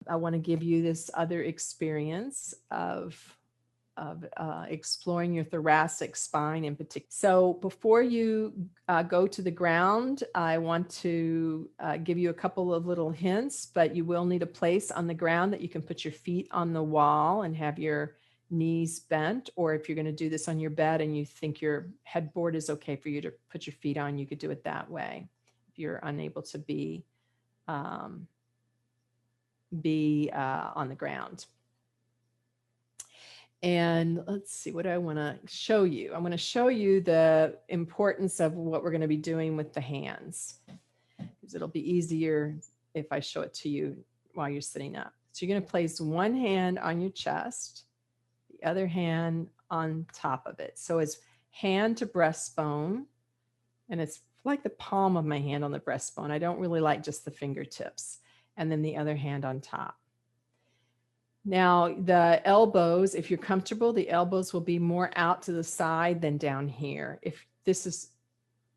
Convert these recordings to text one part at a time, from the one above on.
I want to give you this other experience of exploring your thoracic spine in particular. So before you go to the ground, I want to give you a couple of little hints, but you will need a place on the ground that you can put your feet on the wall and have your knees bent. Or if you're going to do this on your bed and you think your headboard is okay for you to put your feet on, you could do it that way if you're unable to be on the ground. And let's see, what do I want to show you? I want to show you the importance of what we're going to be doing with the hands, because it'll be easier if I show it to you while you're sitting up. So you're going to place one hand on your chest, the other hand on top of it. So it's hand to breastbone, and it's like the palm of my hand on the breastbone. I don't really like just the fingertips. And then the other hand on top. Now, the elbows, if you're comfortable, the elbows will be more out to the side than down here. If this is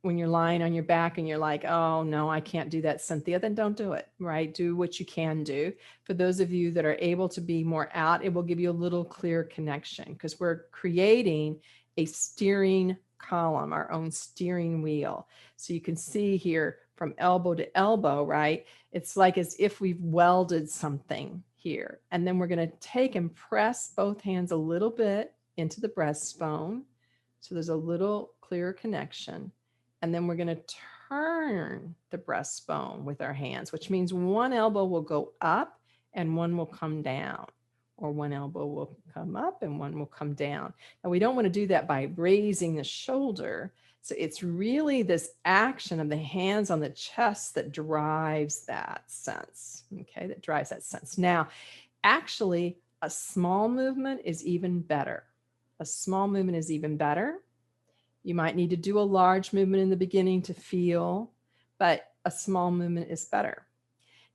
when you're lying on your back and you're like, oh, no, I can't do that, Cynthia, then don't do it, right? Do what you can do. For those of you that are able to be more out, it will give you a little clear connection, because we're creating a steering column, our own steering wheel. So you can see here from elbow to elbow, right? It's like as if we've welded something here. And then we're going to take and press both hands a little bit into the breastbone. So there's a little clearer connection. And then we're going to turn the breastbone with our hands, which means one elbow will go up and one will come down, or one elbow will come up and one will come down. Now, we don't want to do that by raising the shoulder. So it's really this action of the hands on the chest that drives that sense, okay, that drives that sense. Now, actually, a small movement is even better. A small movement is even better. You might need to do a large movement in the beginning to feel, but a small movement is better.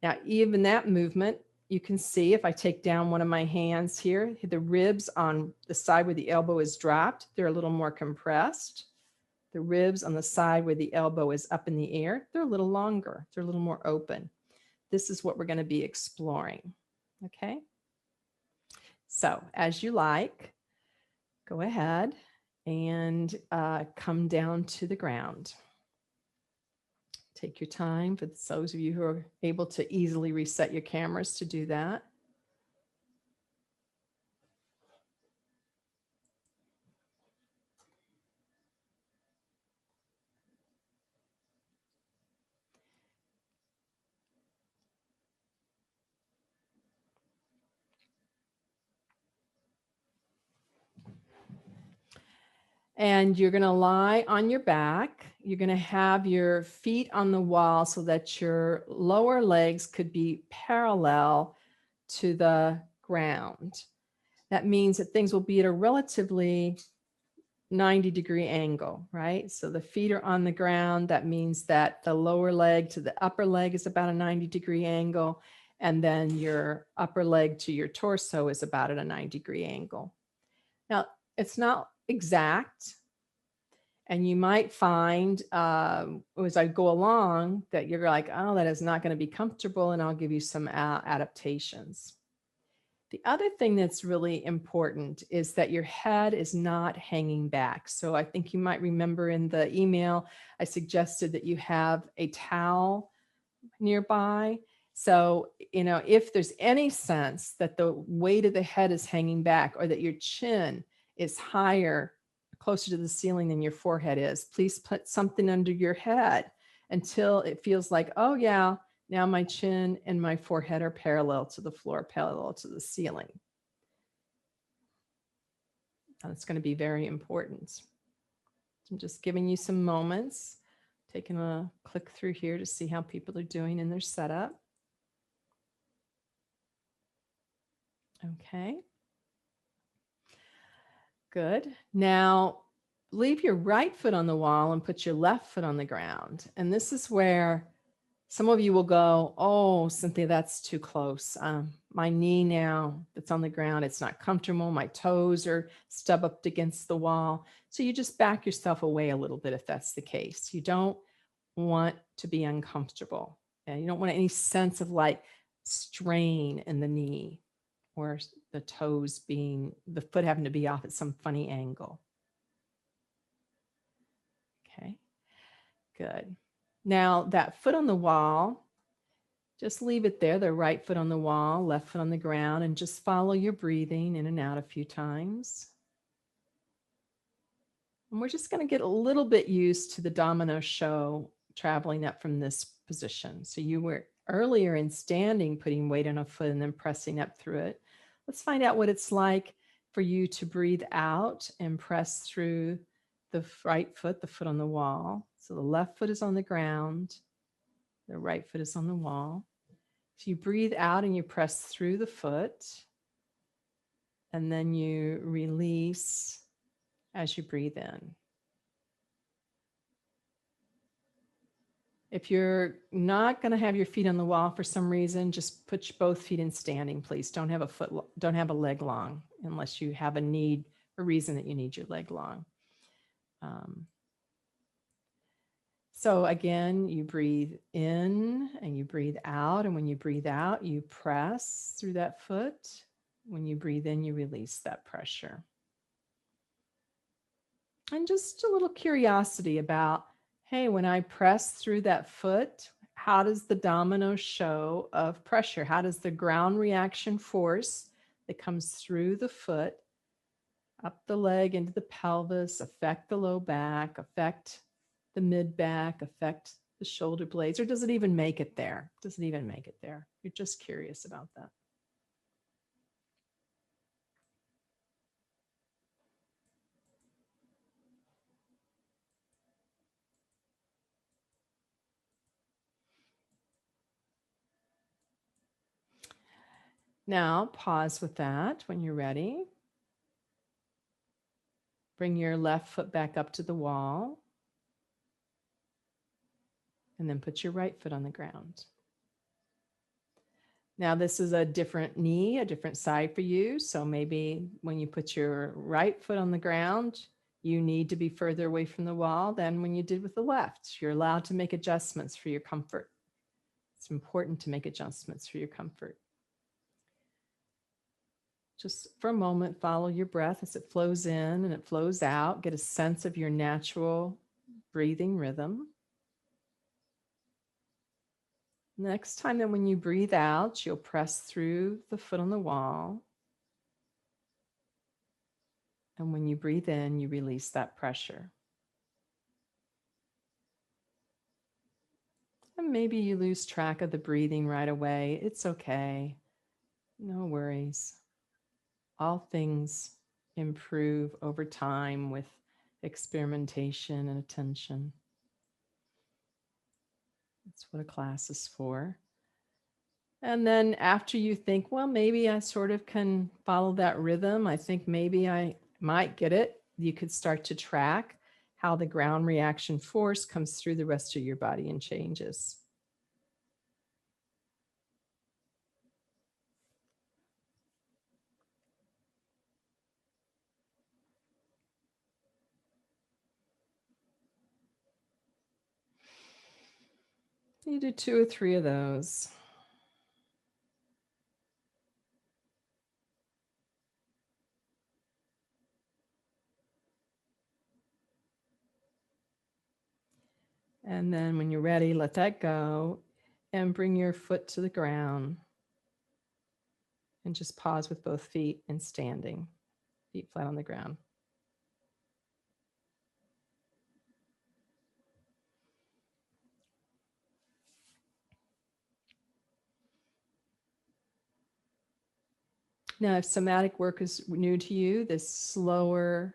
Now, even that movement, you can see if I take down one of my hands here, the ribs on the side where the elbow is dropped, they're a little more compressed. The ribs on the side where the elbow is up in the air, they're a little longer. They're a little more open. This is what we're going to be exploring. Okay. So as you like, go ahead and come down to the ground. Take your time. For those of you who are able to easily reset your cameras to do that. And you're going to lie on your back. You're going to have your feet on the wall so that your lower legs could be parallel to the ground. That means that things will be at a relatively 90-degree angle, right? So the feet are on the ground. That means that the lower leg to the upper leg is about a 90-degree angle. And then your upper leg to your torso is about at a 90-degree angle. Now, it's not exact. And you might find as I go along that you're like, oh, that is not going to be comfortable. And I'll give you some adaptations. The other thing that's really important is that your head is not hanging back. So I think you might remember in the email, I suggested that you have a towel nearby. So, if there's any sense that the weight of the head is hanging back, or that your chin is higher, closer to the ceiling than your forehead is, please put something under your head until it feels like, oh yeah, now my chin and my forehead are parallel to the floor, parallel to the ceiling. That's going to be very important. I'm just giving you some moments, taking a click through here to see how people are doing in their setup. Okay. Good. Now, leave your right foot on the wall and put your left foot on the ground. And this is where some of you will go, oh, Cynthia, that's too close. My knee now that's on the ground, it's not comfortable. My toes are stubbed up against the wall. So you just back yourself away a little bit if that's the case. You don't want to be uncomfortable. And you don't want any sense of like strain in the knee or the toes being, the foot having to be off at some funny angle. Okay, good. Now that foot on the wall, just leave it there, the right foot on the wall, left foot on the ground, and just follow your breathing in and out a few times. And we're just going to get a little bit used to the domino show traveling up from this position. So you were earlier in standing, putting weight on a foot and then pressing up through it. Let's find out what it's like for you to breathe out and press through the right foot, the foot on the wall. So the left foot is on the ground, the right foot is on the wall. So you breathe out and you press through the foot, and then you release as you breathe in. If you're not going to have your feet on the wall for some reason, just put both feet in standing, please. Don't have a leg long unless you have a reason that you need your leg long. So again, you breathe in and you breathe out. And when you breathe out, you press through that foot. When you breathe in, you release that pressure. And just a little curiosity about, hey, when I press through that foot, how does the domino show of pressure? How does the ground reaction force that comes through the foot, up the leg into the pelvis, affect the low back, affect the mid back, affect the shoulder blades, or does it even make it there? Does it even make it there? You're just curious about that. Now pause with that when you're ready. Bring your left foot back up to the wall. And then put your right foot on the ground. Now this is a different knee, a different side for you. So maybe when you put your right foot on the ground, you need to be further away from the wall than when you did with the left. You're allowed to make adjustments for your comfort. It's important to make adjustments for your comfort. Just for a moment, follow your breath as it flows in and it flows out. Get a sense of your natural breathing rhythm. Next time that when you breathe out, you'll press through the foot on the wall. And when you breathe in, you release that pressure. And maybe you lose track of the breathing right away. It's okay. No worries. All things improve over time with experimentation and attention. That's what a class is for. And then after you think, well, maybe I sort of can follow that rhythm. I think maybe I might get it. You could start to track how the ground reaction force comes through the rest of your body and changes. You do 2 or 3 of those. And then when you're ready, let that go and bring your foot to the ground. And just pause with both feet and standing, feet flat on the ground. Now, if somatic work is new to you, this slower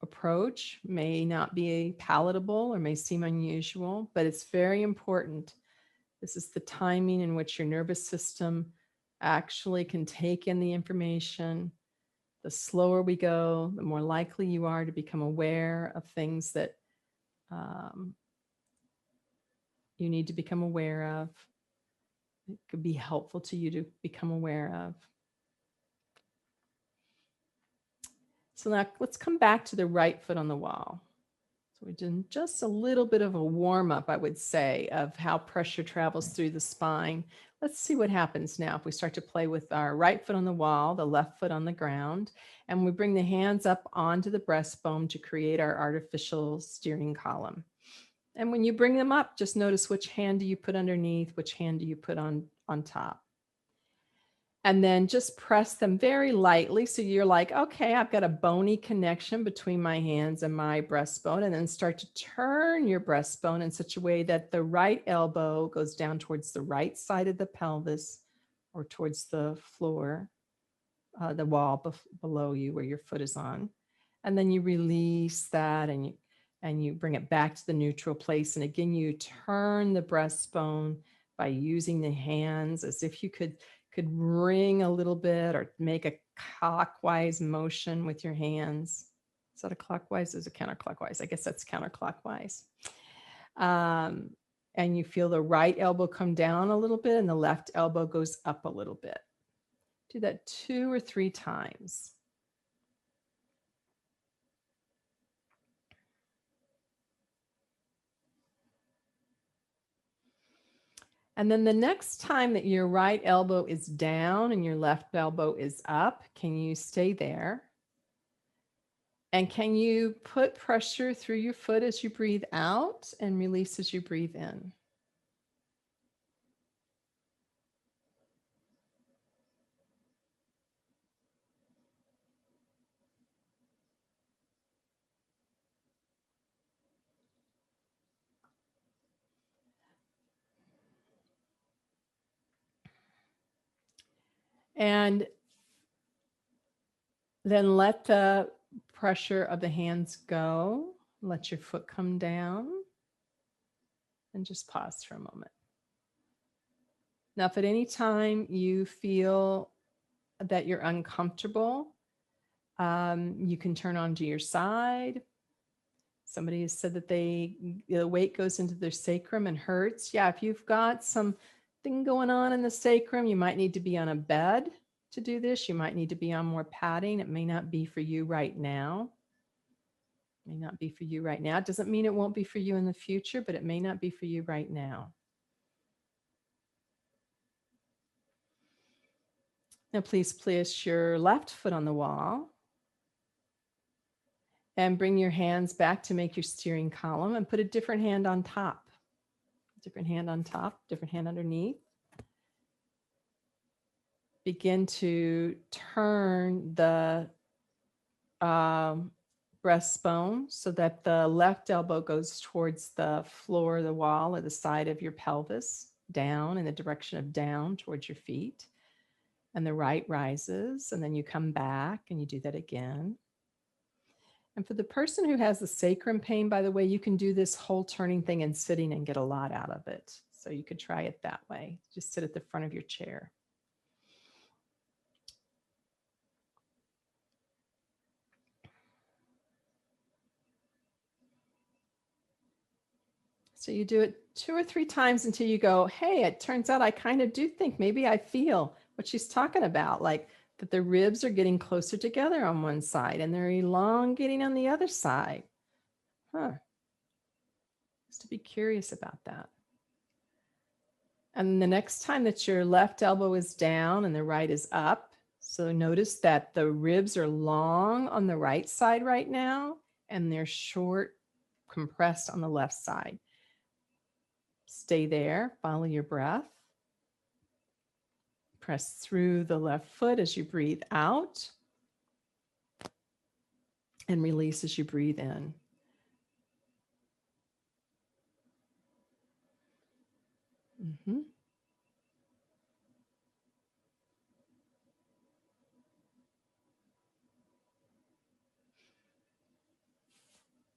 approach may not be palatable or may seem unusual, but it's very important. This is the timing in which your nervous system actually can take in the information. The slower we go, the more likely you are to become aware of things that you need to become aware of. It could be helpful to you to become aware of. So now let's come back to the right foot on the wall. So we did just a little bit of a warm up, I would say, of how pressure travels through the spine. Let's see what happens now if we start to play with our right foot on the wall, the left foot on the ground, and we bring the hands up onto the breastbone to create our artificial steering column. And when you bring them up, just notice which hand do you put underneath, which hand do you put on top. And then just press them very lightly. So you're like, okay, I've got a bony connection between my hands and my breastbone. And then start to turn your breastbone in such a way that the right elbow goes down towards the right side of the pelvis or towards the floor, the wall below you where your foot is on. And then you release that and you bring it back to the neutral place. And again, you turn the breastbone by using the hands as if you could ring a little bit or make a clockwise motion with your hands. Is that a clockwise? Is it counterclockwise? I guess that's counterclockwise. And you feel the right elbow come down a little bit and the left elbow goes up a little bit. Do that 2 or 3 times. And then the next time that your right elbow is down and your left elbow is up, can you stay there? And can you put pressure through your foot as you breathe out and release as you breathe in? And then let the pressure of the hands go. Let your foot come down. And just pause for a moment. Now, if at any time you feel that you're uncomfortable, you can turn onto your side. Somebody has said that the weight goes into their sacrum and hurts. Yeah, if you've got something going on in the sacrum, you might need to be on a bed to do this. You might need to be on more padding. It may not be for you right now. It may not be for you right now. It doesn't mean it won't be for you in the future, but it may not be for you right now. Now, please place your left foot on the wall and bring your hands back to make your steering column and put a different hand on top. Different hand on top, different hand underneath. Begin to turn the breastbone so that the left elbow goes towards the floor, the wall, or the side of your pelvis, down in the direction of down towards your feet. And the right rises, and then you come back and you do that again. And for the person who has the sacrum pain, by the way, you can do this whole turning thing and sitting and get a lot out of it. So you could try it that way. Just sit at the front of your chair. So you do it 2 or 3 times until you go, hey, it turns out I kind of do think maybe I feel what she's talking about, like that the ribs are getting closer together on one side and they're elongating on the other side. Just to be curious about that. And the next time that your left elbow is down and the right is up, so notice that the ribs are long on the right side right now and they're short, compressed on the left side. Stay there, follow your breath. Press through the left foot as you breathe out and release as you breathe in. Mm-hmm.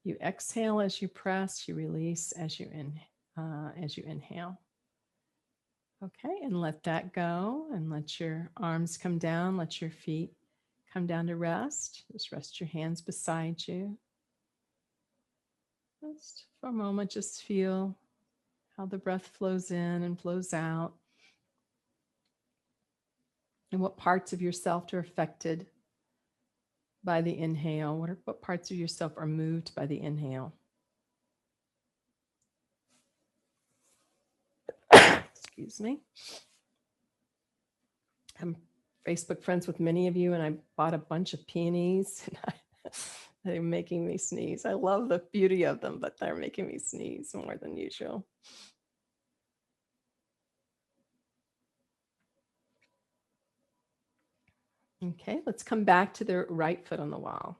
You exhale as you press, you release as you inhale. Okay, and let that go and let your arms come down, let your feet come down to rest. Just rest your hands beside you. Just for a moment, just feel how the breath flows in and flows out. And what parts of yourself are affected by the inhale? What parts of yourself are moved by the inhale? Excuse me. I'm Facebook friends with many of you, and I bought a bunch of peonies. They're making me sneeze. I love the beauty of them, but they're making me sneeze more than usual. Okay, let's come back to the right foot on the wall.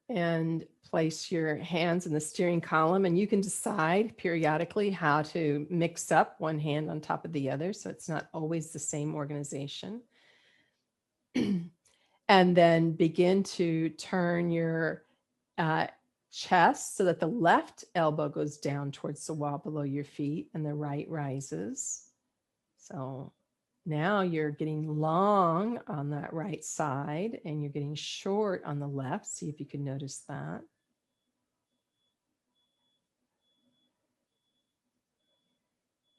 And place your hands in the steering column, and you can decide periodically how to mix up one hand on top of the other, so it's not always the same organization. And then begin to turn your chest so that the left elbow goes down towards the wall below your feet and the right rises. So now you're getting long on that right side and you're getting short on the left. See if you can notice that.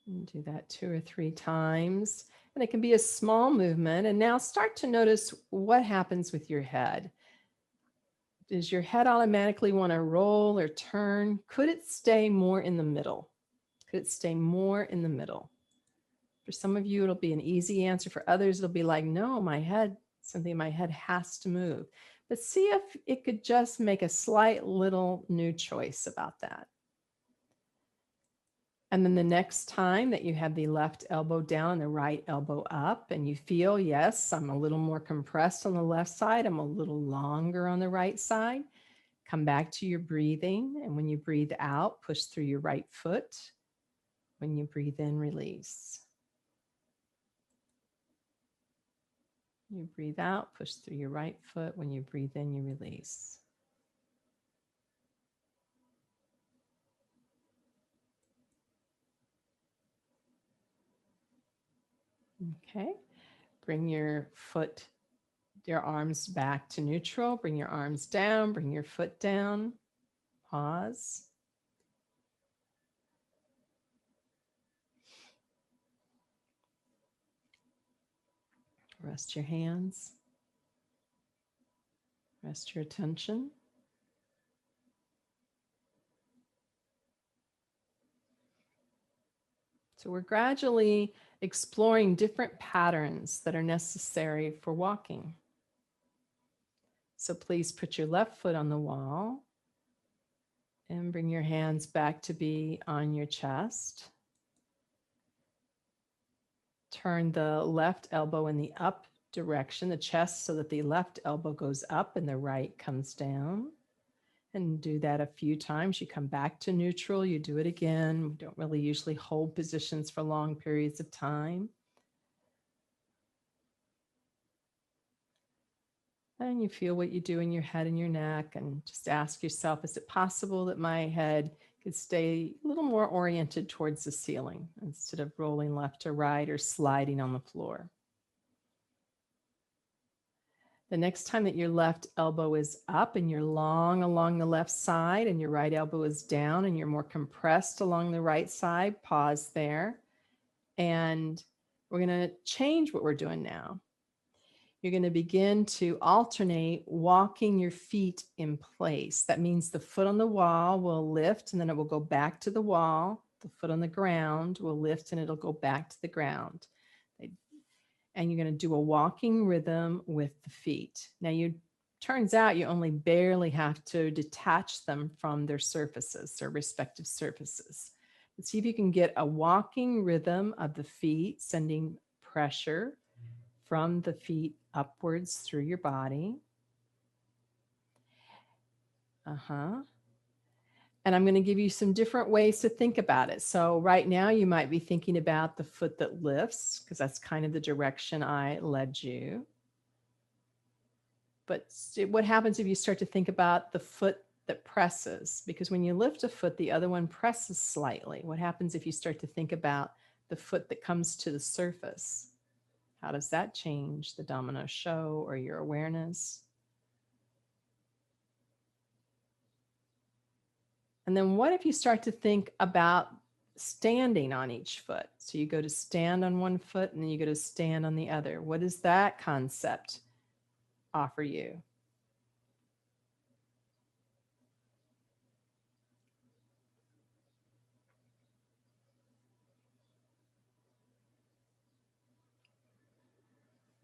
And do that 2 or 3 times. And it can be a small movement. And now start to notice what happens with your head. Does your head automatically want to roll or turn? Could it stay more in the middle? Could it stay more in the middle? For some of you, it'll be an easy answer. For others, it'll be like, no, my head, something in my head has to move. But see if it could just make a slight little new choice about that. And then the next time that you have the left elbow down and the right elbow up, and you feel, yes, I'm a little more compressed on the left side, I'm a little longer on the right side, come back to your breathing. And when you breathe out, push through your right foot. When you breathe in, release. You breathe out, push through your right foot. When you breathe in, you release. Okay. Bring your foot, your arms back to neutral. Bring your arms down, bring your foot down. Pause. Rest your hands. Rest your attention. So we're gradually exploring different patterns that are necessary for walking. So please put your left foot on the wall and bring your hands back to be on your chest. Turn the left elbow in the up direction, the chest, so that the left elbow goes up and the right comes down. And do that a few times. You come back to neutral, you do it again. We don't really usually hold positions for long periods of time. And you feel what you do in your head and your neck, and just ask yourself, is it possible that my head could stay a little more oriented towards the ceiling instead of rolling left to right or sliding on the floor? The next time that your left elbow is up and you're long along the left side and your right elbow is down and you're more compressed along the right side, pause there. And we're going to change what we're doing now. You're going to begin to alternate walking your feet in place. That means the foot on the wall will lift and then it will go back to the wall. The foot on the ground will lift and it'll go back to the ground. And you're going to do a walking rhythm with the feet. Now, turns out you only barely have to detach them from their surfaces, their respective surfaces. But see if you can get a walking rhythm of the feet, sending pressure from the feet upwards through your body. And I'm going to give you some different ways to think about it. So right now you might be thinking about the foot that lifts, because that's kind of the direction I led you. But what happens if you start to think about the foot that presses? Because when you lift a foot, the other one presses slightly. What happens if you start to think about the foot that comes to the surface? How does that change the domino show or your awareness? And then what if you start to think about standing on each foot? So you go to stand on one foot and then you go to stand on the other. What does that concept offer you?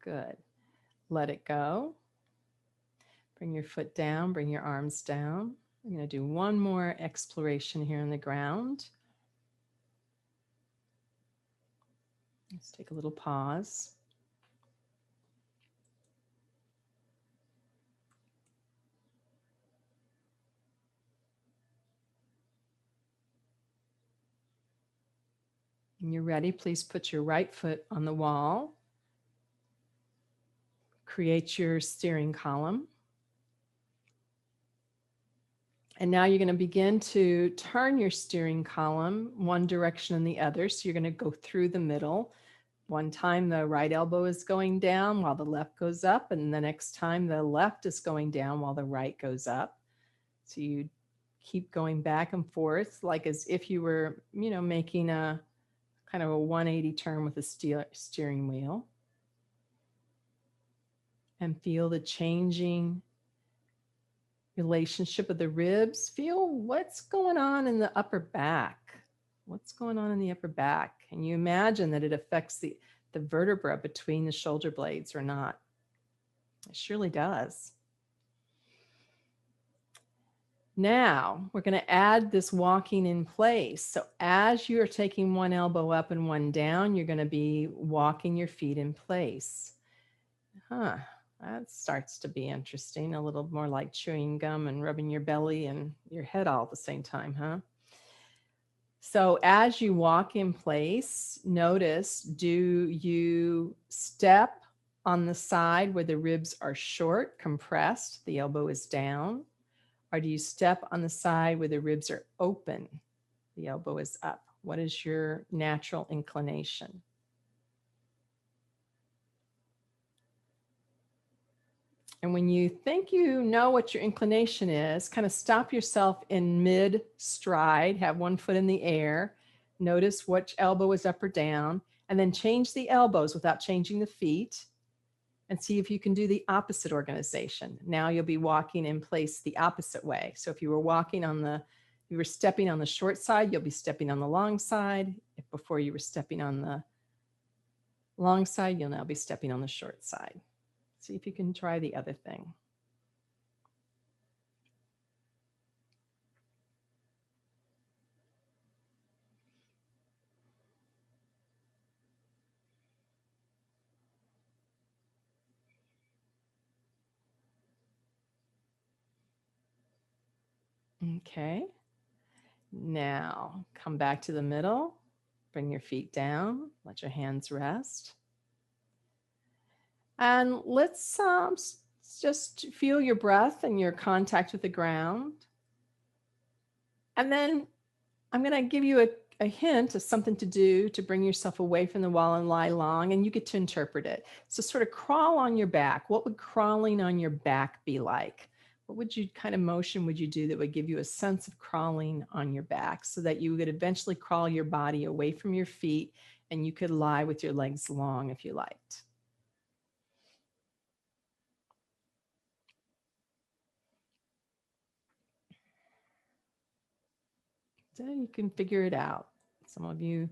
Good. Let it go. Bring your foot down, bring your arms down. I'm going to do one more exploration here on the ground. Let's take a little pause. When you're ready, please put your right foot on the wall. Create your steering column. And now you're going to begin to turn your steering column one direction and the other. So you're going to go through the middle. One time the right elbow is going down while the left goes up, and the next time the left is going down while the right goes up. So you keep going back and forth, like as if you were, making a kind of a 180 turn with a steering wheel. And feel the changing relationship of the ribs. Feel what's going on in the upper back. What's going on in the upper back? Can you imagine that it affects the vertebra between the shoulder blades or not? It surely does. Now we're going to add this walking in place. So as you're taking one elbow up and one down, you're going to be walking your feet in place. That starts to be interesting. A little more like chewing gum and rubbing your belly and your head all at the same time, huh? So as you walk in place, notice, do you step on the side where the ribs are short, compressed, the elbow is down? Or do you step on the side where the ribs are open, the elbow is up? What is your natural inclination? And when you think you know what your inclination is, kind of stop yourself in mid stride, have one foot in the air, notice which elbow is up or down, and then change the elbows without changing the feet and see if you can do the opposite organization. Now you'll be walking in place the opposite way. So if you were stepping on the short side, you'll be stepping on the long side. If before you were stepping on the long side, you'll now be stepping on the short side. See if you can try the other thing. Okay. Now come back to the middle, bring your feet down, let your hands rest. And let's just feel your breath and your contact with the ground. And then I'm going to give you a hint of something to do to bring yourself away from the wall and lie long, and you get to interpret it. So sort of crawl on your back. What would crawling on your back be like? What kind of motion would you do that would give you a sense of crawling on your back so that you would eventually crawl your body away from your feet and you could lie with your legs long if you liked? So you can figure it out. Some of you,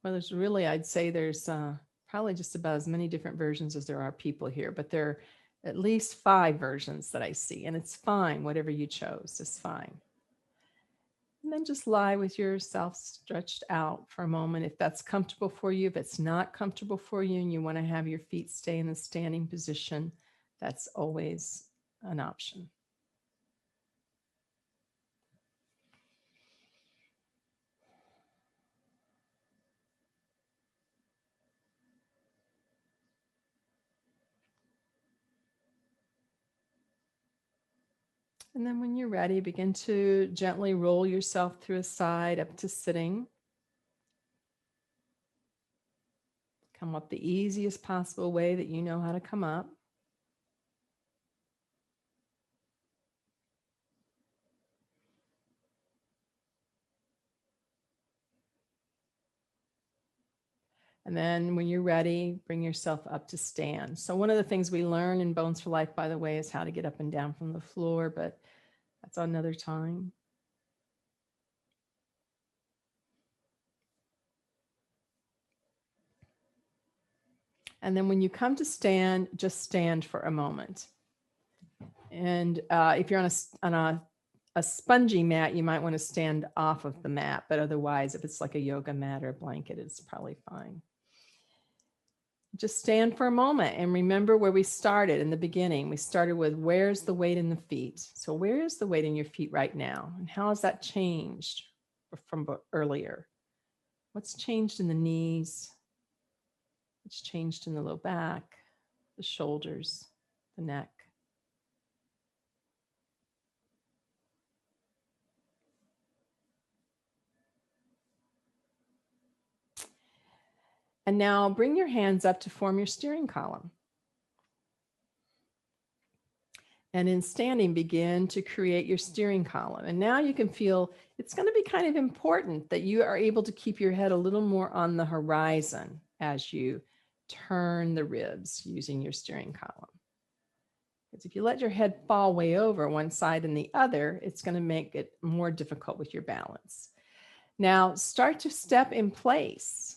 well, I'd say there's probably just about as many different versions as there are people here, but there are at least 5 versions that I see, and it's fine. Whatever you chose is fine. And then just lie with yourself stretched out for a moment if that's comfortable for you. If it's not comfortable for you and you want to have your feet stay in the standing position, that's always an option. And then when you're ready, begin to gently roll yourself through a side up to sitting. Come up the easiest possible way that you know how to come up. And then when you're ready, bring yourself up to stand. So one of the things we learn in Bones for Life, by the way, is how to get up and down from the floor, but that's another time. And then when you come to stand, just stand for a moment. And if you're on a spongy mat, you might want to stand off of the mat, but otherwise, if it's like a yoga mat or a blanket, it's probably fine. Just stand for a moment and remember where we started in the beginning. We started with where's the weight in the feet? So where is the weight in your feet right now? And how has that changed from earlier? What's changed in the knees? What's changed in the low back, the shoulders, the neck? And now bring your hands up to form your steering column. And in standing, begin to create your steering column. And now you can feel it's going to be kind of important that you are able to keep your head a little more on the horizon as you turn the ribs using your steering column. Because if you let your head fall way over one side and the other, it's going to make it more difficult with your balance. Now start to step in place.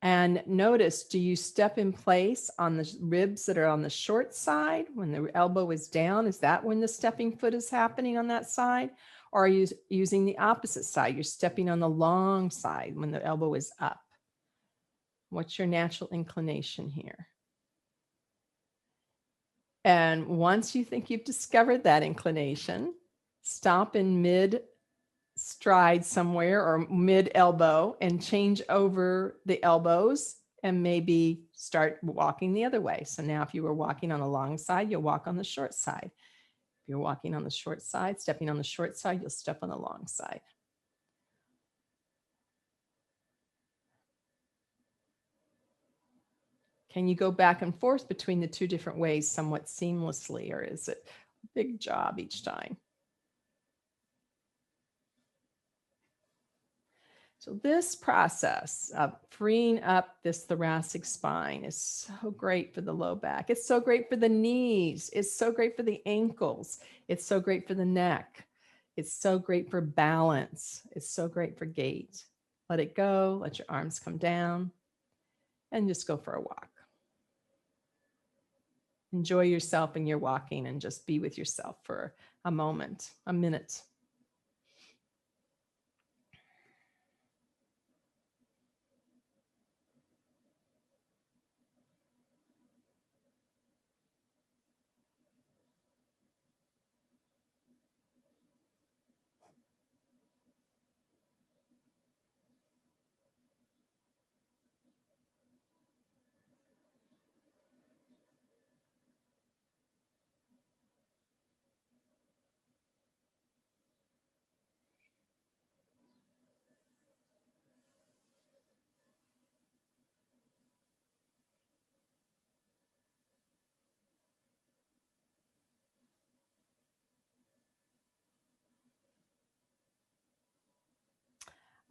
And notice, do you step in place on the ribs that are on the short side when the elbow is down? Is that when the stepping foot is happening on that side? Or are you using the opposite side? You're stepping on the long side when the elbow is up. What's your natural inclination here? And once you think you've discovered that inclination, stop in mid stride somewhere or mid elbow and change over the elbows and maybe start walking the other way. So now if you were walking on the long side, you'll walk on the short side. If you're walking on the short side, stepping on the short side, you'll step on the long side. Can you go back and forth between the two different ways somewhat seamlessly, or is it a big job each time? So this process of freeing up this thoracic spine is so great for the low back. It's so great for the knees. It's so great for the ankles. It's so great for the neck. It's so great for balance. It's so great for gait. Let it go. Let your arms come down and just go for a walk. Enjoy yourself and your walking and just be with yourself for a moment, a minute.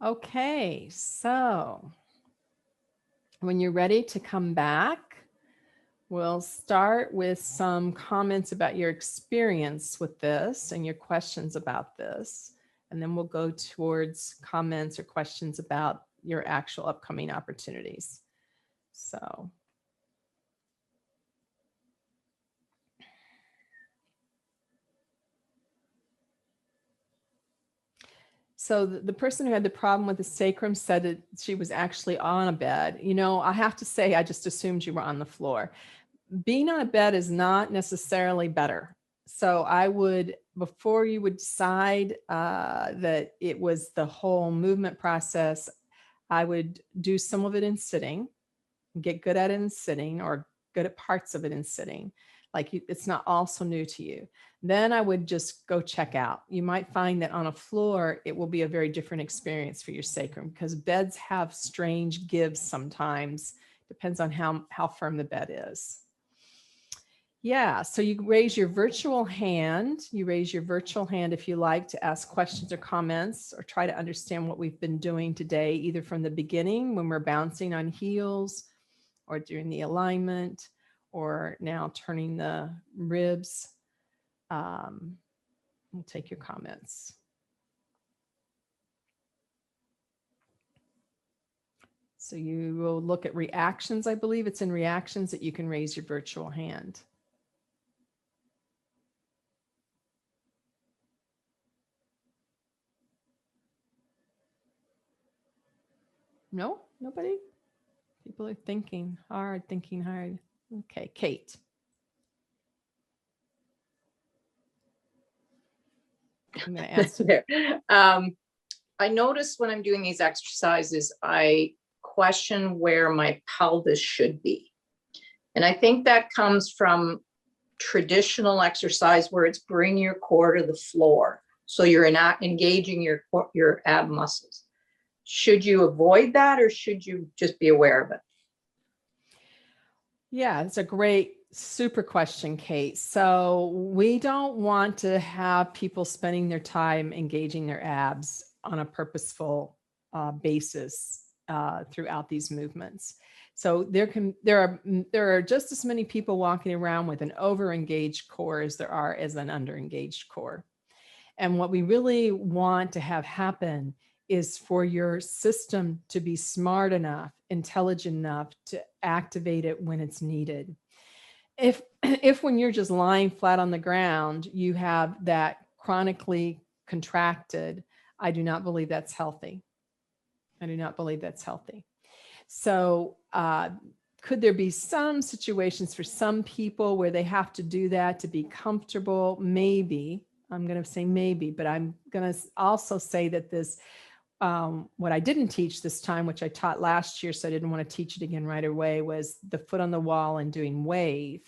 Okay, so when you're ready to come back, we'll start with some comments about your experience with this and your questions about this. And then we'll go towards comments or questions about your actual upcoming opportunities. So the person who had the problem with the sacrum said that she was actually on a bed. You know, I have to say, I just assumed you were on the floor. Being on a bed is not necessarily better. So I would, before you would decide that it was the whole movement process, I would do some of it in sitting, get good at it in sitting, or good at parts of it in sitting. Like it's not all so new to you. Then I would just go check out. You might find that on a floor, it will be a very different experience for your sacrum because beds have strange gives sometimes. Depends on how firm the bed is. Yeah, so you raise your virtual hand. You raise your virtual hand if you like to ask questions or comments or try to understand what we've been doing today, either from the beginning when we're bouncing on heels or during the alignment or now turning the ribs. We'll take your comments. So you will look at reactions. I believe it's in reactions that you can raise your virtual hand. No, nobody? People are thinking hard, thinking hard. Okay, Kate. I'm going to ask. I notice when I'm doing these exercises, I question where my pelvis should be. And I think that comes from traditional exercise where it's bring your core to the floor. So you're not engaging your ab muscles. Should you avoid that or should you just be aware of it? Yeah, it's a great, super question, Kate. So we don't want to have people spending their time engaging their abs on a purposeful basis throughout these movements. So there are just as many people walking around with an over-engaged core as there are as an under-engaged core. And what we really want to have happen is for your system to be smart enough, intelligent enough to activate it when it's needed. If when you're just lying flat on the ground, you have that chronically contracted, I do not believe that's healthy. I do not believe that's healthy. So could there be some situations for some people where they have to do that to be comfortable? Maybe. I'm going to say maybe, but I'm going to also say that this, what I didn't teach this time, which I taught last year, so I didn't want to teach it again right away, was the foot on the wall and doing wave.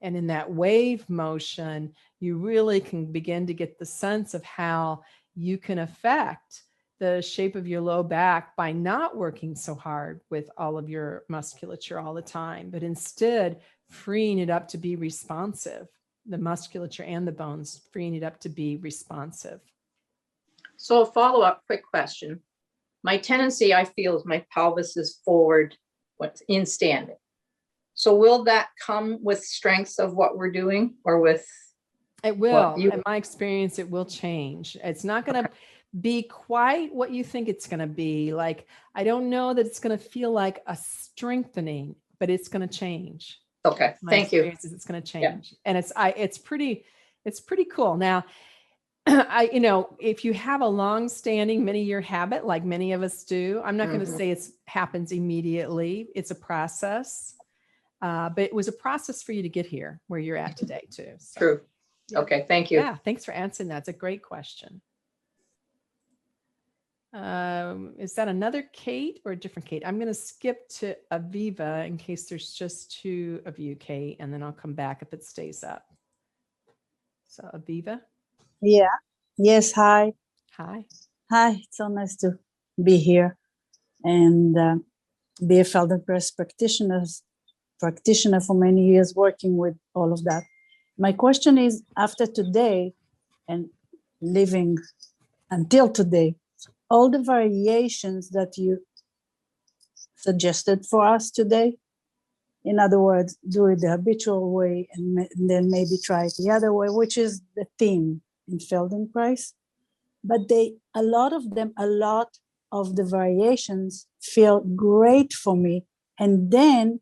And in that wave motion, you really can begin to get the sense of how you can affect the shape of your low back by not working so hard with all of your musculature all the time, but instead freeing it up to be responsive, the musculature and the bones, freeing it up to be responsive. So a follow-up quick question. My tendency, I feel, is my pelvis is forward what's in standing. So will that come with strengths of what we're doing or with? It will. In my experience, it will change. It's not going to be quite what you think it's going to be. Like, I don't know that it's going to feel like a strengthening, but it's going to change. Okay. Thank you. It's going to change. Yeah. And it's pretty cool. Now, if you have a long-standing many-year habit, like many of us do, I'm not going to say it happens immediately. It's a process, but it was a process for you to get here where you're at today too. So, true. Yeah. Okay. Thank you. Yeah. Thanks for answering that. It's a great question. Is that another Kate or a different Kate? I'm going to skip to Aviva in case there's just two of you, Kate, and then I'll come back if it stays up. So Aviva. Yeah. Yes. Hi. Hi. Hi. It's so nice to be here and be a Feldenkrais practitioner for many years, working with all of that. My question is, after today and living until today, all the variations that you suggested for us today, in other words, do it the habitual way and then maybe try it the other way, which is the theme in Feldenkrais. But a lot of the variations feel great for me. And then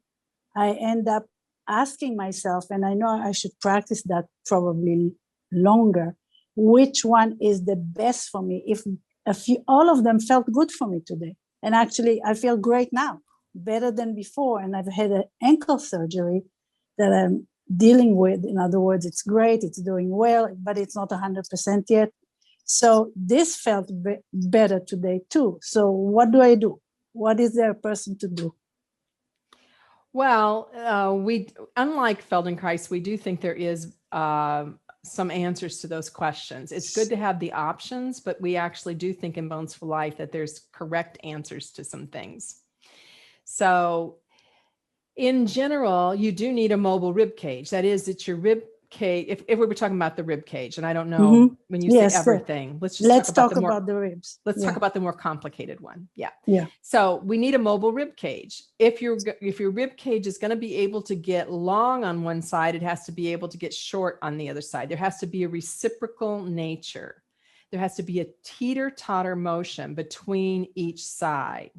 I end up asking myself, and I know I should practice that probably longer, which one is the best for me? If all of them felt good for me today. And actually, I feel great now, better than before. And I've had an ankle surgery that I'm dealing with. In other words, it's great, it's doing well, but it's not 100% yet. So this felt better today too. So what do I do? What is there a person to do? Well, unlike Feldenkrais, we do think there is some answers to those questions. It's good to have the options, but we actually do think in Bones for Life that there's correct answers to some things. So in general, you do need a mobile rib cage. That is, it's your rib cage. If we were talking about the rib cage, and I don't know when you say everything, let's talk about the ribs. Let's talk about the more complicated one. Yeah. Yeah. So we need a mobile rib cage. If your rib cage is going to be able to get long on one side, it has to be able to get short on the other side. There has to be a reciprocal nature. there has to be a teeter-totter motion between each side,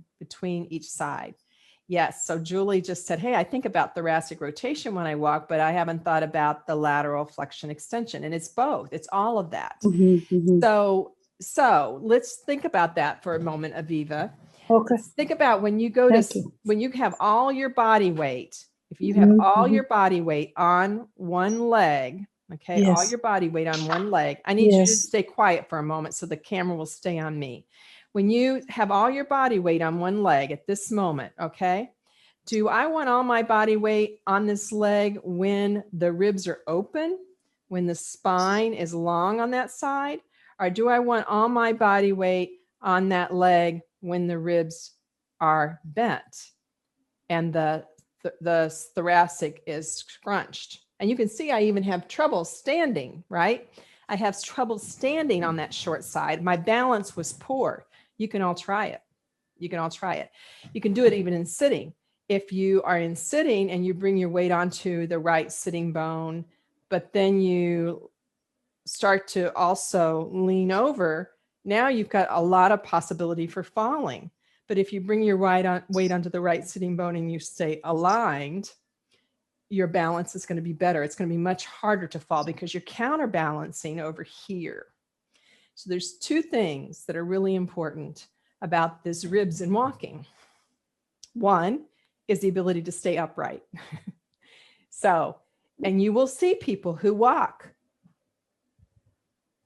Yes, so Julie just said, hey, I think about thoracic rotation when I walk, but I haven't thought about the lateral flexion extension. And it's both, it's all of that. So let's think about that for a moment, Aviva. Okay. Let's think about when you go when you have all your body weight, if you have all your body weight on one leg, okay, all your body weight on one leg. I need you to stay quiet for a moment so the camera will stay on me. When you have all your body weight on one leg at this moment, okay, do I want all my body weight on this leg when the ribs are open, when the spine is long on that side? Or do I want all my body weight on that leg when the ribs are bent and the thoracic is scrunched? And you can see I even have trouble standing, right? I have trouble standing on that short side. My balance was poor. You can all try it. You can do it even in sitting. If you are in sitting and you bring your weight onto the right sitting bone, but then you start to also lean over, now you've got a lot of possibility for falling. But if you bring your weight onto the right sitting bone and you stay aligned, your balance is going to be better. It's going to be much harder to fall because you're counterbalancing over here. So there's two things that are really important about this ribs and walking. One is the ability to stay upright. So, and you will see people who walk.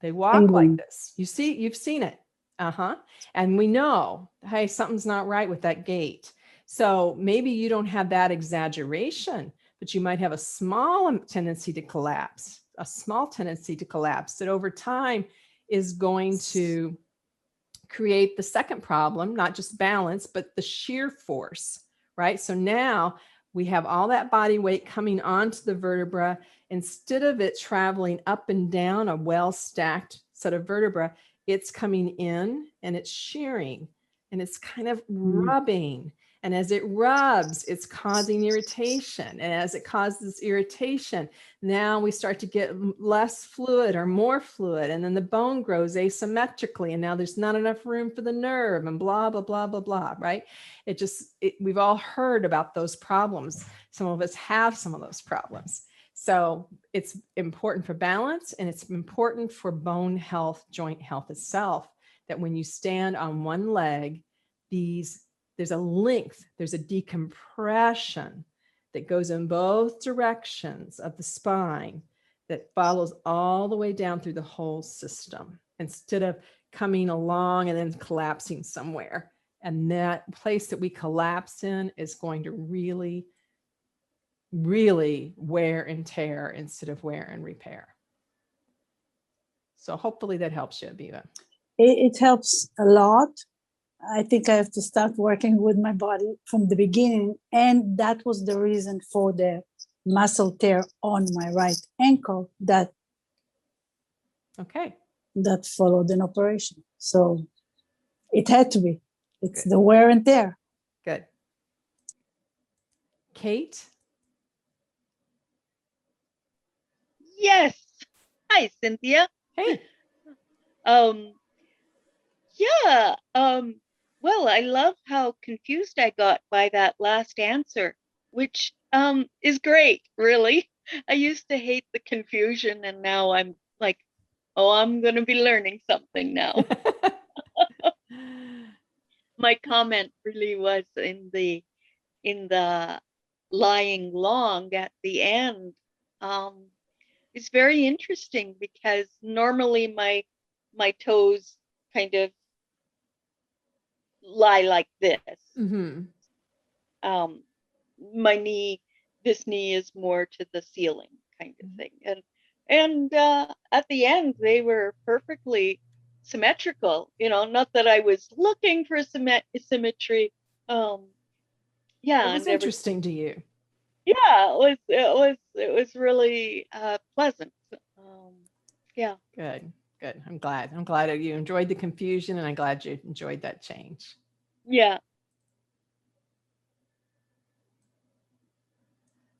They walk like this. You've seen it. And we know, hey, something's not right with that gait. So maybe you don't have that exaggeration, but you might have a small tendency to collapse, that over time is going to create the second problem, not just balance, but the shear force, right? So now we have all that body weight coming onto the vertebra. Instead of it traveling up and down a well-stacked set of vertebra, it's coming in and it's shearing and it's kind of rubbing. And as it rubs, it's causing irritation. And as it causes irritation, now we start to get less fluid or more fluid. And then the bone grows asymmetrically. And now there's not enough room for the nerve and blah, blah, blah, blah, blah, right? We've all heard about those problems. Some of us have some of those problems. So it's important for balance and it's important for bone health, joint health itself, that when you stand on one leg, there's a length, there's a decompression that goes in both directions of the spine that follows all the way down through the whole system instead of coming along and then collapsing somewhere. And that place that we collapse in is going to really, really wear and tear instead of wear and repair. So hopefully that helps you, Aviva. It helps a lot. I think I have to start working with my body from the beginning. And that was the reason for the muscle tear on my right ankle that followed an operation. So it had to be. It's the wear and tear. Good. Kate? Yes. Hi, Cynthia. Hey. Well, I love how confused I got by that last answer, which is great, really. I used to hate the confusion, and now I'm like, oh, I'm going to be learning something now. My comment really was in the lying long at the end. It's very interesting because normally my toes kind of lie like this. This knee is more to the ceiling kind of thing. And at the end, they were perfectly symmetrical, not that I was looking for symmetry. It was interesting to you. Yeah, it was really pleasant. Good. I'm glad you enjoyed the confusion, and I'm glad you enjoyed that change. Yeah.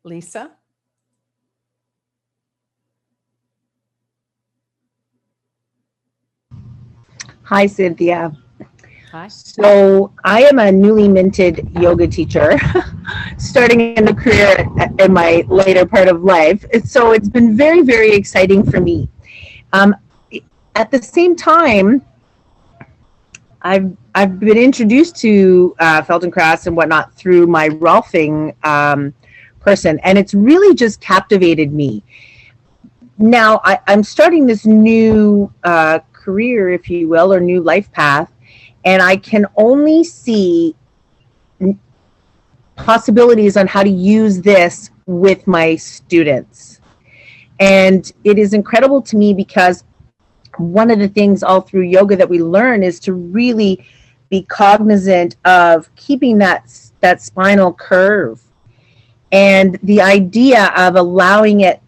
Lisa? Hi, Cynthia. Hi. So I am a newly minted yoga teacher, starting in the career in my later part of life. So it's been very, very exciting for me. Um, at the same time, I've been introduced to Feldenkrais and whatnot through my Rolfing person, and it's really just captivated me. Now I'm starting this new career, if you will, or new life path, and I can only see possibilities on how to use this with my students. And it is incredible to me because one of the things all through yoga that we learn is to really be cognizant of keeping that spinal curve, and the idea of allowing it,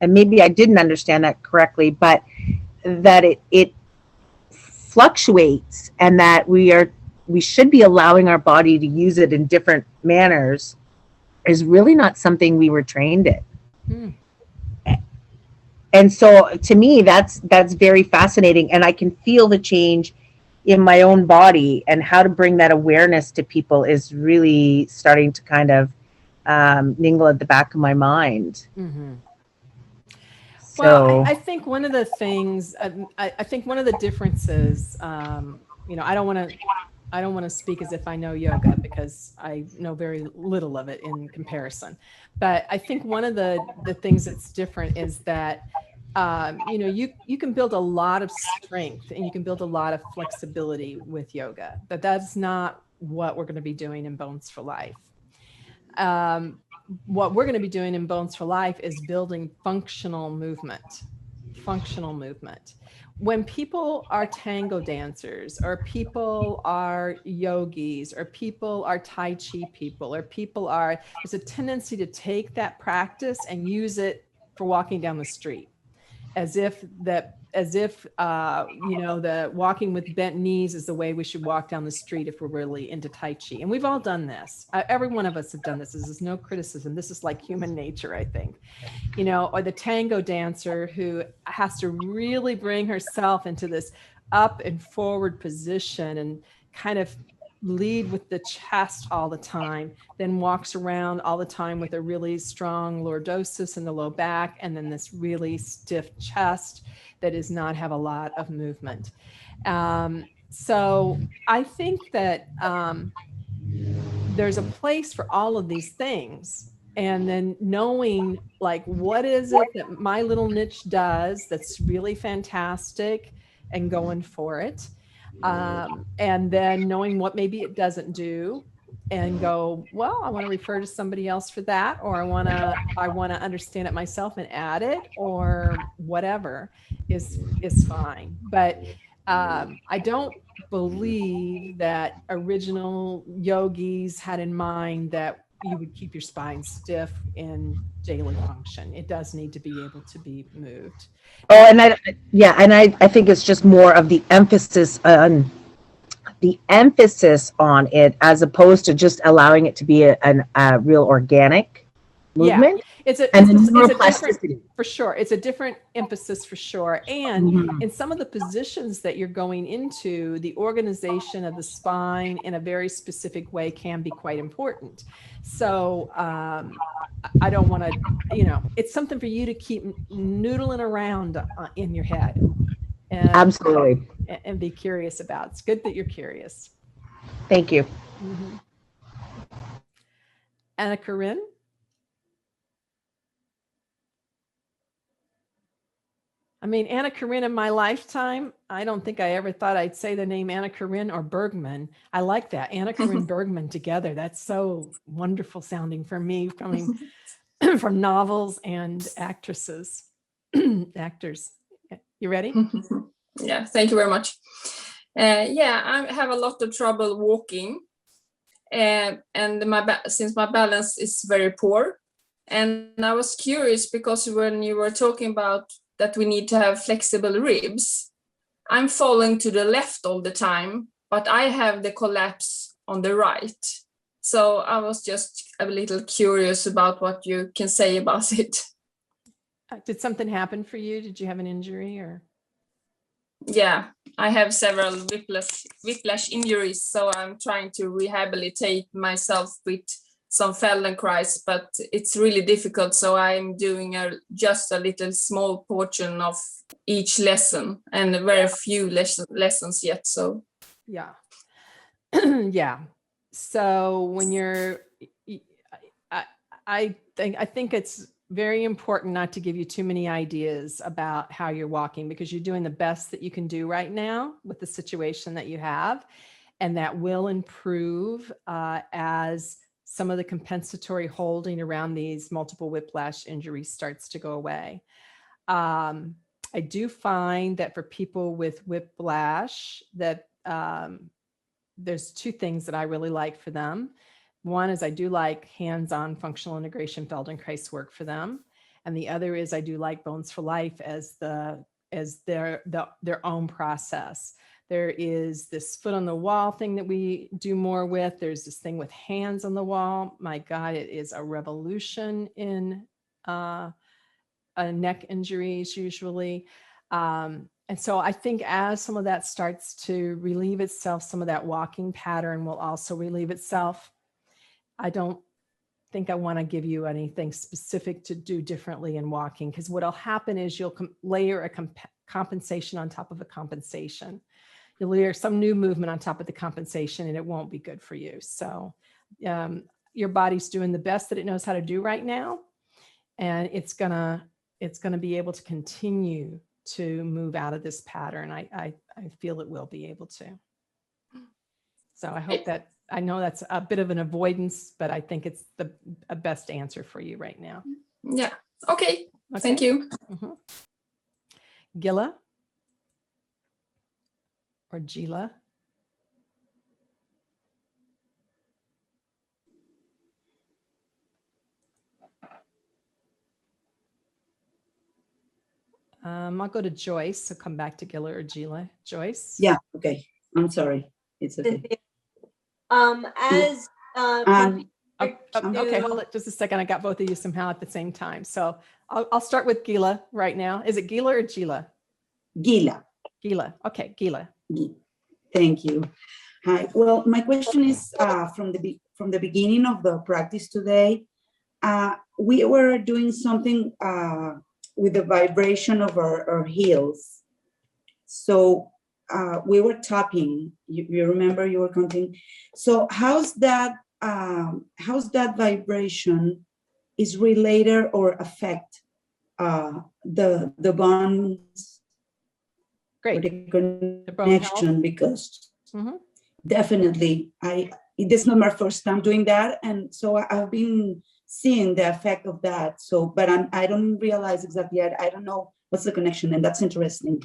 and maybe I didn't understand that correctly, but that it fluctuates, and that we should be allowing our body to use it in different manners, is really not something we were trained in. Hmm. And so to me, that's very fascinating, and I can feel the change in my own body, and how to bring that awareness to people is really starting to kind of mingle at the back of my mind. Mm-hmm. So Well, I think one of the things, I think one of the differences, you know, I don't want to speak as if I know yoga, because I know very little of it in comparison. But I think one of the things that's different is that, you know, you can build a lot of strength and you can build a lot of flexibility with yoga, but that's not what we're going to be doing in Bones for Life. What we're going to be doing in Bones for Life is building functional movement. Functional movement. When people are tango dancers, or people are yogis, or people are Tai Chi people, or people are, there's a tendency to take that practice and use it for walking down the street, as if you know, the walking with bent knees is the way we should walk down the street if we're really into Tai Chi. And we've all done this. Every one of us have done this. This is no criticism. This is like human nature, I think. You know, or the tango dancer who has to really bring herself into this up and forward position and kind of lead with the chest all the time, then walks around all the time with a really strong lordosis in the low back, and then this really stiff chest that does not have a lot of movement. So I think that there's a place for all of these things. And then knowing, like, what is it that my little niche does that's really fantastic, and going for it. And then knowing what maybe it doesn't do, and go, well, I want to refer to somebody else for that, or I want to understand it myself and add it, or whatever is fine. But I don't believe that original yogis had in mind that you would keep your spine stiff in daily function. It does need to be able to be moved. oh, and I think it's just more of the emphasis on it, as opposed to just allowing it to be a real organic movement. It's a different, for sure. It's a different emphasis, for sure. And in some of the positions that you're going into, the organization of the spine in a very specific way can be quite important. So I don't want to, you know, it's something for you to keep noodling around in your head. And, Absolutely. And be curious about. It's good that you're curious. Thank you. Mm-hmm. Anna Corinne? I mean, Anna Corinne in my lifetime, I don't think I ever thought I'd say the name Anna Corinne or Bergman. I like that. Anna Corinne Bergman together. That's so wonderful sounding for me, coming from novels and actresses, actors. You ready? Yeah, thank you very much. Yeah, I have a lot of trouble walking, and since my balance is very poor. And I was curious because when you were talking about that we need to have flexible ribs, I'm falling to the left all the time, but I have the collapse on the right. So I was just a little curious about what you can say about it. Did something happen for you? Did you have an injury or? Yeah, I have several whiplash injuries, so I'm trying to rehabilitate myself with some Feldenkrais, but it's really difficult. So I'm doing just a little small portion of each lesson, and very few lessons yet. So Yeah. Yeah. So when you're, I think it's very important not to give you too many ideas about how you're walking, because you're doing the best that you can do right now with the situation that you have, and that will improve as some of the compensatory holding around these multiple whiplash injuries starts to go away. I do find that for people with whiplash, that there's two things that I really like for them. One is I do like hands-on functional integration Feldenkrais work for them. And the other is I do like Bones for Life as their own process. There is this foot on the wall thing that we do more with. There's this thing with hands on the wall. My God, it is a revolution in neck injuries usually. And so I think as some of that starts to relieve itself, some of that walking pattern will also relieve itself. I don't think I want to give you anything specific to do differently in walking, because what'll happen is you'll layer a compensation on top of a compensation. You'll layer some new movement on top of the compensation, and it won't be good for you. So your body's doing the best that it knows how to do right now, and it's gonna be able to continue to move out of this pattern. I feel it will be able to. So I hope that, I know that's a bit of an avoidance, but I think it's the best answer for you right now. yeah, okay. Thank you. Mm-hmm. Gila or Gila? I'll go to Joyce. So come back to Gila or Gila. Joyce? Yeah, okay. I'm sorry. It's okay. Okay, hold it just a second. I got both of you somehow at the same time. So I'll start with Gila right now. Is it Gila or Gila? Gila. Gila. Okay, Gila. Thank you. Hi. Well, my question is from the beginning of the practice today. We were doing something with the vibration of our heels. So we were tapping. You remember you were counting. So how's that vibration is related or affect the bones? Great. The connection, because definitely this is not my first time doing that, and so I've been seeing the effect of that. So, but I don't realize exactly. I don't know what's the connection, and that's interesting.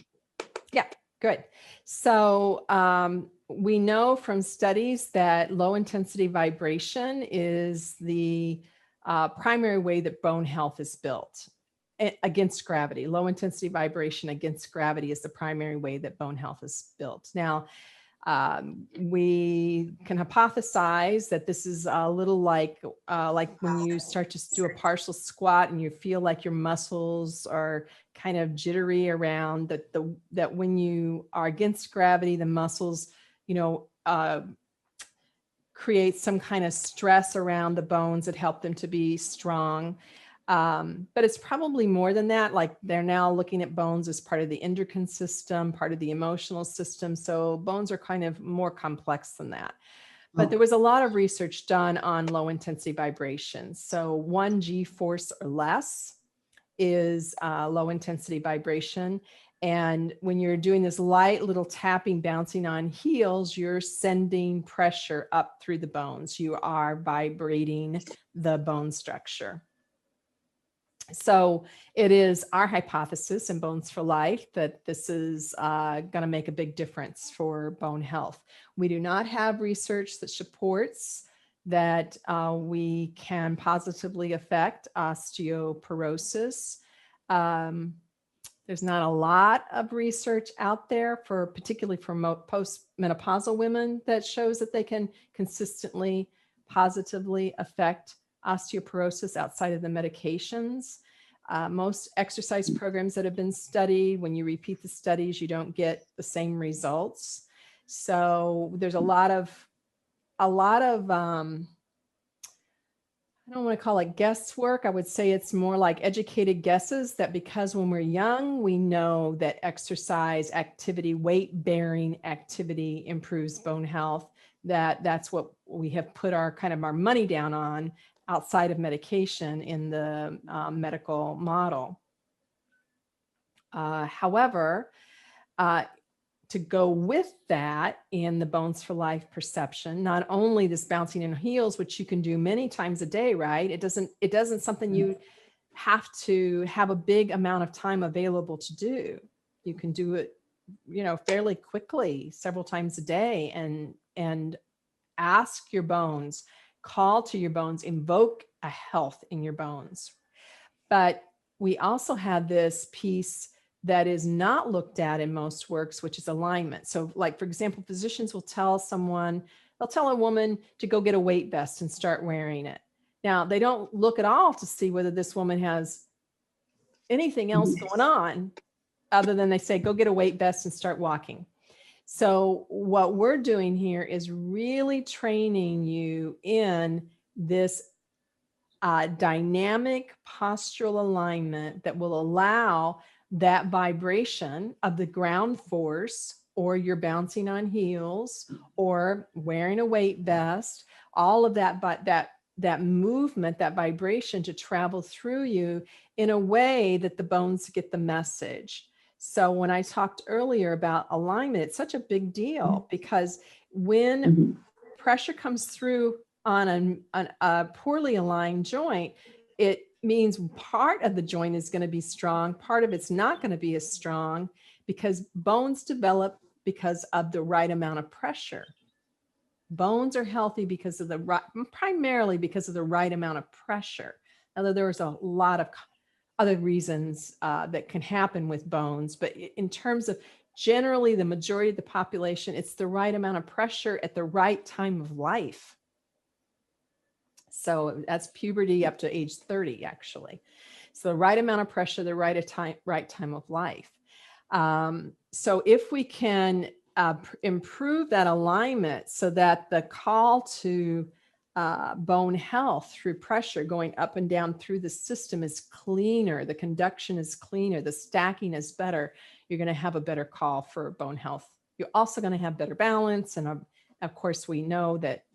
Yeah, good. So we know from studies that low intensity vibration is the primary way that bone health is built against gravity. Low intensity vibration against gravity is the primary way that bone health is built. Now, we can hypothesize that this is a little like when you start to do a partial squat and you feel like your muscles are kind of jittery around that when you are against gravity, the muscles, create some kind of stress around the bones that help them to be strong. But it's probably more than that. Like they're now looking at bones as part of the endocrine system, part of the emotional system. So bones are kind of more complex than that. But there was a lot of research done on low intensity vibration. So 1 G force or less is low intensity vibration. And when you're doing this light little tapping, bouncing on heels, you're sending pressure up through the bones. You are vibrating the bone structure. So it is our hypothesis in Bones for Life that this is going to make a big difference for bone health. We do not have research that supports that we can positively affect osteoporosis. There's not a lot of research out there particularly for postmenopausal women that shows that they can consistently positively affect osteoporosis outside of the medications. Most exercise programs that have been studied, when you repeat the studies, you don't get the same results. So there's a lot of I don't want to call it guesswork. I would say it's more like educated guesses that because when we're young, we know that exercise activity, weight bearing activity improves bone health, that's what we have put our kind of our money down on outside of medication in the medical model. However, to go with that in the Bones for Life perception, not only this bouncing in heels, which you can do many times a day, right? It doesn't something you have to have a big amount of time available to do. You can do it, fairly quickly, several times a day, and ask your bones, call to your bones, invoke a health in your bones. But we also have this piece that is not looked at in most works, which is alignment. So like, for example, physicians will tell a woman to go get a weight vest and start wearing it. Now, they don't look at all to see whether this woman has anything else going on other than they say, go get a weight vest and start walking. So what we're doing here is really training you in this dynamic postural alignment that will allow that vibration of the ground force, or you're bouncing on heels or wearing a weight vest, all of that, but that movement, that vibration to travel through you in a way that the bones get the message. So when I talked earlier about alignment, it's such a big deal because when pressure comes through on a poorly aligned joint, it means part of the joint is going to be strong, part of it's not going to be as strong, because bones develop because of the right amount of pressure. Bones are healthy because of primarily because of the right amount of pressure. Although there's a lot of other reasons that can happen with bones, but in terms of generally the majority of the population, it's the right amount of pressure at the right time of life. So that's puberty up to age 30, actually. So the right amount of pressure, the right time of life. So if we can improve that alignment so that the call to bone health through pressure going up and down through the system is cleaner, the conduction is cleaner, the stacking is better, you're going to have a better call for bone health. You're also going to have better balance. And of course, we know that,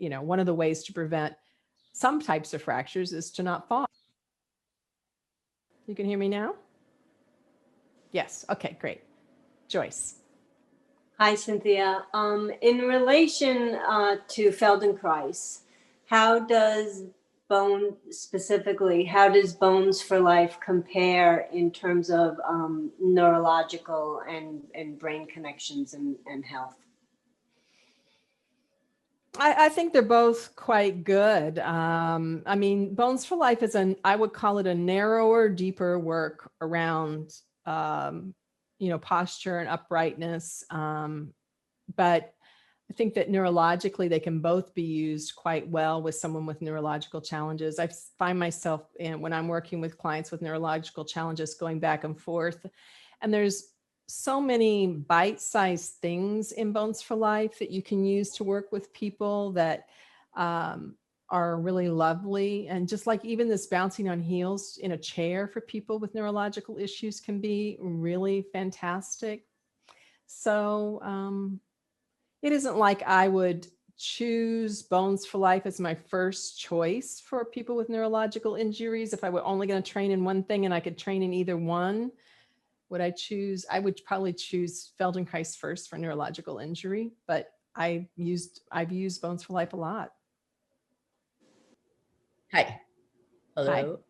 one of the ways to prevent some types of fractures is to not fall. You can hear me now? Yes. Okay, great. Joyce. Hi, Cynthia. In relation to Feldenkrais, how does Bones for Life compare in terms of neurological and brain connections and health? I think they're both quite good. I mean, Bones for Life is I would call it a narrower, deeper work around, posture and uprightness. But I think that neurologically, they can both be used quite well with someone with neurological challenges. I find myself when I'm working with clients with neurological challenges going back and forth, and there's so many bite-sized things in Bones for Life that you can use to work with people that are really lovely. And just like even this bouncing on heels in a chair for people with neurological issues can be really fantastic. So it isn't like I would choose Bones for Life as my first choice for people with neurological injuries. If I were only going to train in one thing and I could train in either one, I would probably choose Feldenkrais first for neurological injury, but I've used Bones for Life a lot. Hi. Hello.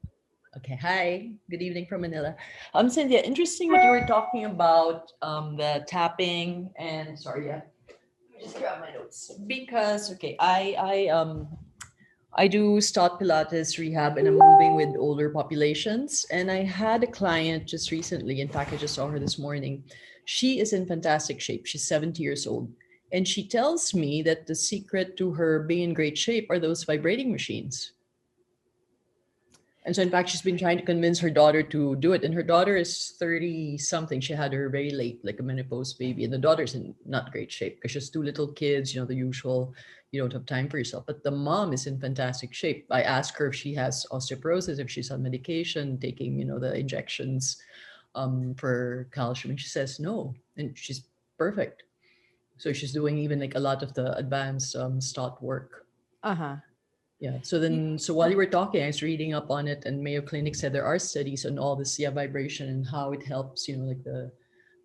Hi. Okay. Hi. Good evening from Manila. Cynthia, interesting what you were talking about, the tapping and sorry, yeah. Let me just grab my notes because I do start Pilates rehab and I'm moving with older populations. And I had a client just recently, in fact, I just saw her this morning. She is in fantastic shape. She's 70 years old. And she tells me that the secret to her being in great shape are those vibrating machines. And so in fact, she's been trying to convince her daughter to do it. And her daughter is 30 something. She had her very late, like a menopause baby. And the daughter's in not great shape because she has two little kids, the usual, you don't have time for yourself. But the mom is in fantastic shape. I asked her if she has osteoporosis, if she's on medication, taking, the injections for calcium. And she says no. And she's perfect. So she's doing even like a lot of the advanced stot work. Uh-huh. Yeah. So while you were talking, I was reading up on it, and Mayo Clinic said there are studies on all this vibration and how it helps, like the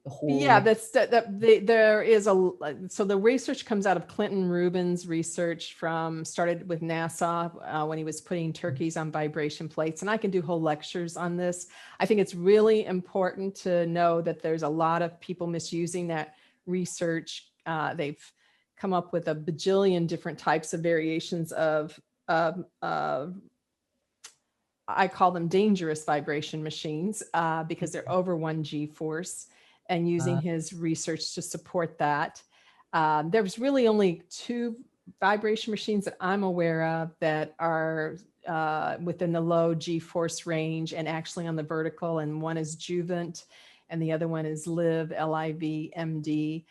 whole. Yeah, there is so the research comes out of Clinton Rubin's research started with NASA when he was putting turkeys on vibration plates. And I can do whole lectures on this. I think it's really important to know that there's a lot of people misusing that research. They've come up with a bajillion different types of variations of I call them dangerous vibration machines because they're over 1 G force, and using his research to support that. There's really only 2 vibration machines that I'm aware of that are within the low G force range and actually on the vertical, and one is Juvent and the other one is Live, LIV-MD,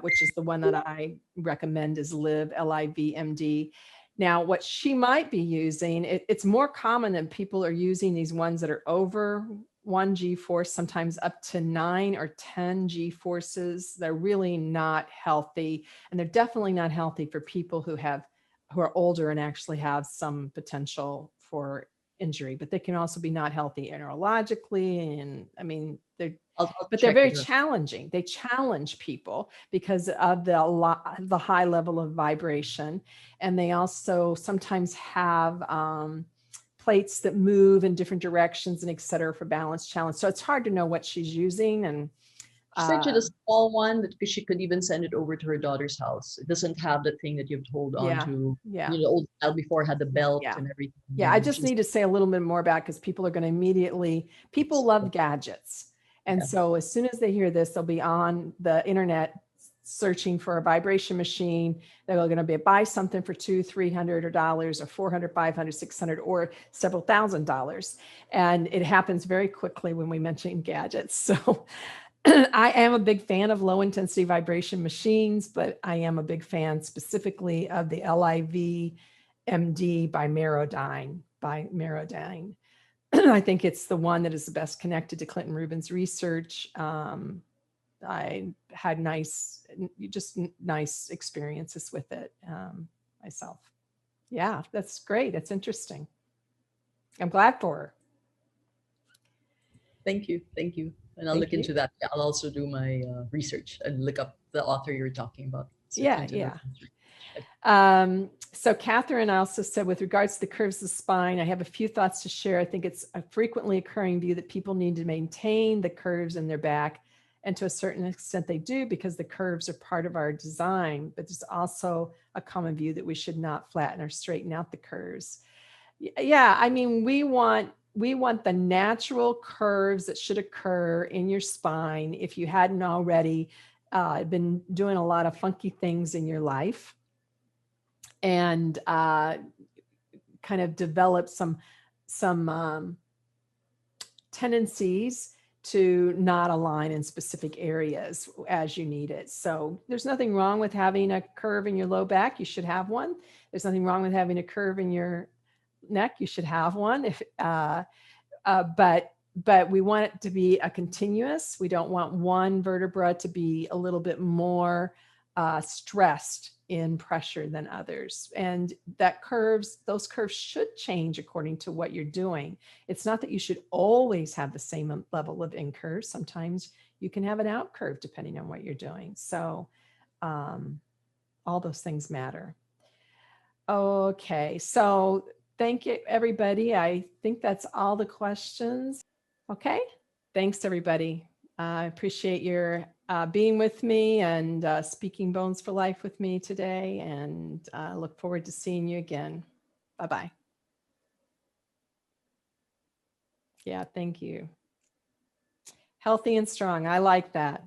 which is the one that I recommend is Live, LIV-MD. Now, what she might be using, it's more common that people are using these ones that are over 1 G force, sometimes up to 9 or 10 G forces. They're really not healthy. And they're definitely not healthy for people who are older and actually have some potential for injury, but they can also be not healthy neurologically. And I mean, they're very challenging. They challenge people because of the high level of vibration. And they also sometimes have plates that move in different directions and et cetera for balance challenge. So it's hard to know what she's using. And she sent you the small one because she could even send it over to her daughter's house. It doesn't have the thing that you have to hold on to. Yeah. The old style before had the belt and everything. Yeah, I just need to say a little bit more about, because people are going to people love gadgets. And so as soon as they hear this, they'll be on the internet searching for a vibration machine. They're going to buy something for $200-300 or $400, $500, $600, or several $1,000s. And it happens very quickly when we mention gadgets. So I am a big fan of low intensity vibration machines, but I am a big fan specifically of the LIV-MD by Merodyne. I think it's the one that is the best connected to Clinton Rubin's research. I had nice experiences with it myself. Yeah, that's great. That's interesting. I'm glad for her. Thank you. And I'll look into that. I'll also do my research and look up the author you were talking about. So So Catherine also said, with regards to the curves of the spine, I have a few thoughts to share. I think it's a frequently occurring view that people need to maintain the curves in their back. And to a certain extent they do, because the curves are part of our design. But there's also a common view that we should not flatten or straighten out the curves. Yeah, I mean, we want the natural curves that should occur in your spine. If you hadn't already been doing a lot of funky things in your life and kind of develop some tendencies to not align in specific areas as you need it. So there's nothing wrong with having a curve in your low back. You should have one. There's nothing wrong with having a curve in your neck. You should have one. But we want it to be a continuous. We don't want one vertebra to be a little bit more stressed in pressure than others. And those curves should change according to what you're doing. It's not that you should always have the same level of in curve. Sometimes you can have an out curve depending on what you're doing. So all those things matter. Okay, so thank you, everybody. I think that's all the questions. Okay, thanks, everybody. I appreciate your being with me and speaking Bones for Life with me today, and look forward to seeing you again. Bye-bye. Yeah, thank you. Healthy and strong. I like that.